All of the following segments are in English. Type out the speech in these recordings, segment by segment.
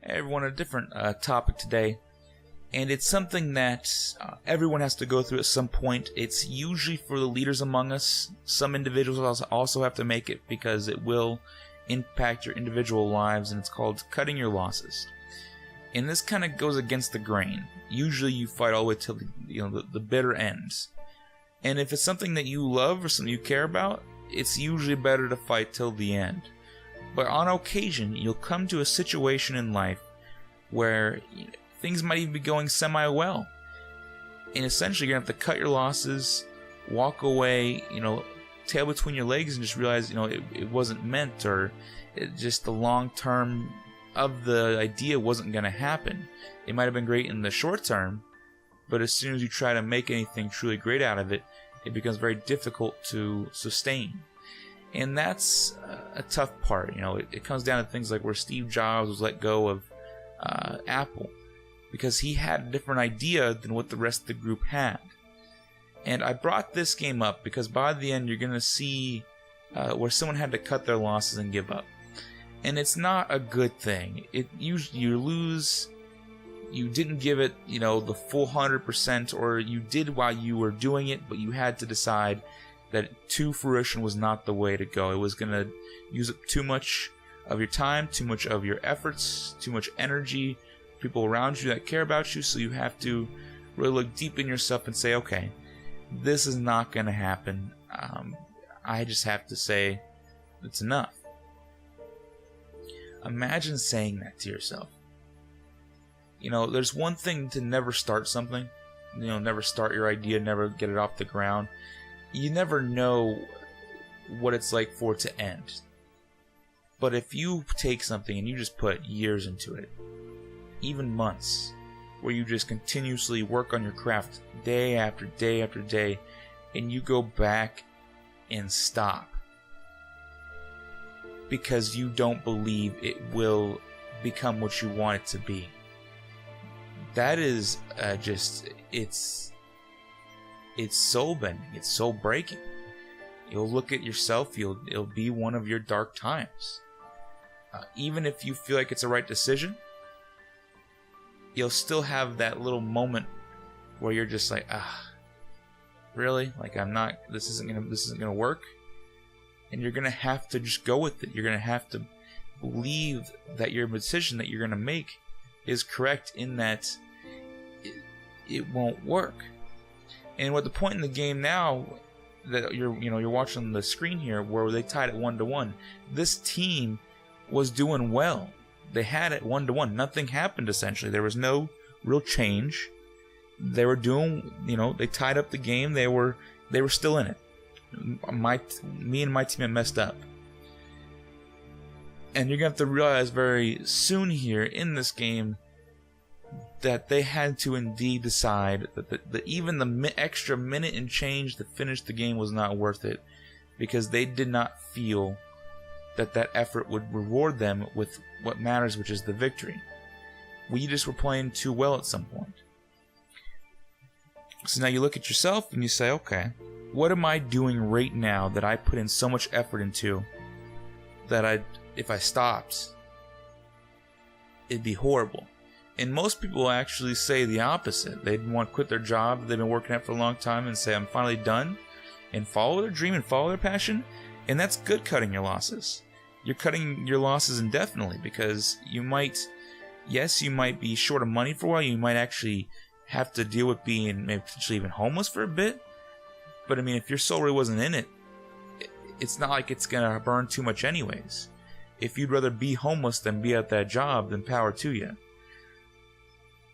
Hey everyone, a different topic today, and it's something that everyone has to go through at some point. It's usually for the leaders among us. Some individuals also have to make it because it will impact your individual lives, and it's called cutting your losses. And this kind of goes against the grain. Usually you fight all the way till the bitter ends. And if it's something that you love or something you care about, it's usually better to fight till the end. But on occasion, you'll come to a situation in life where things might even be going semi-well. And essentially, you're going to have to cut your losses, walk away, tail between your legs, and just realize, it wasn't meant, or just the long term of the idea wasn't going to happen. It might have been great in the short term, but as soon as you try to make anything truly great out of it, it becomes very difficult to sustain. And that's a tough part. It comes down to things like where Steve Jobs was let go of Apple because he had a different idea than what the rest of the group had. And I brought this game up because by the end you're going to see where someone had to cut their losses and give up. And it's not a good thing. You lose. You didn't give it, the full 100%, or you did while you were doing it, but you had to decide that to fruition was not the way to go. It was going to use up too much of your time, too much of your efforts, too much energy, people around you that care about you, so you have to really look deep in yourself and say, okay, this is not going to happen. I just have to say it's enough. Imagine saying that to yourself. There's one thing to never start something. Never start your idea, never get it off the ground. You never know what it's like for it to end. But if you take something and you just put years into it, even months, where you just continuously work on your craft day after day after day, and you go back and stop because you don't believe it will become what you want it to be, that is it's soul bending, it's soul breaking. You'll look at yourself, it'll be one of your dark times. Even if you feel like it's the right decision, you'll still have that little moment where you're just like, really? Like, this isn't gonna work? And you're gonna have to just go with it. You're gonna have to believe that your decision that you're gonna make is correct, in that it won't work. And what the point in the game now that you're watching the screen here, where they tied it 1-1, this team was doing well. They had it 1-1. Nothing happened essentially. There was no real change. They were doing, they tied up the game. They were still in it. Me and my team had messed up. And you're going to have to realize very soon here in this game that they had to indeed decide that even the extra minute and change to finish the game was not worth it, because they did not feel that effort would reward them with what matters, which is the victory. We just were playing too well at some point. So now you look at yourself and you say, okay, what am I doing right now that I put in so much effort into that if I stopped, it'd be horrible? And most people actually say the opposite. They'd want to quit their job that they've been working at for a long time and say, I'm finally done, and follow their dream and follow their passion. And that's good, cutting your losses. You're cutting your losses indefinitely, because you might be short of money for a while. You might actually have to deal with being maybe potentially even homeless for a bit. But I mean, if your soul really wasn't in it, it's not like it's going to burn too much anyways. If you'd rather be homeless than be at that job, then power to you.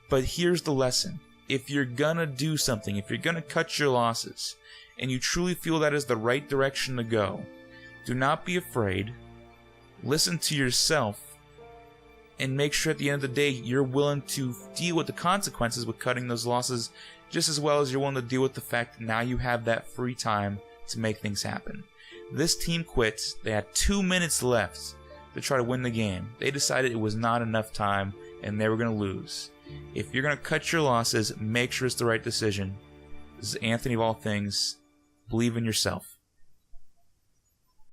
But here's the lesson. If you're gonna do something, if you're gonna cut your losses, and you truly feel that is the right direction to go, do not be afraid. Listen to yourself, and make sure at the end of the day you're willing to deal with the consequences with cutting those losses, just as well as you're willing to deal with the fact that now you have that free time to make things happen. This team quit. They had 2 minutes left to try to win the game. They decided it was not enough time and they were going to lose. If you're going to cut your losses, make sure it's the right decision. This is Anthony of All Things. Believe in yourself.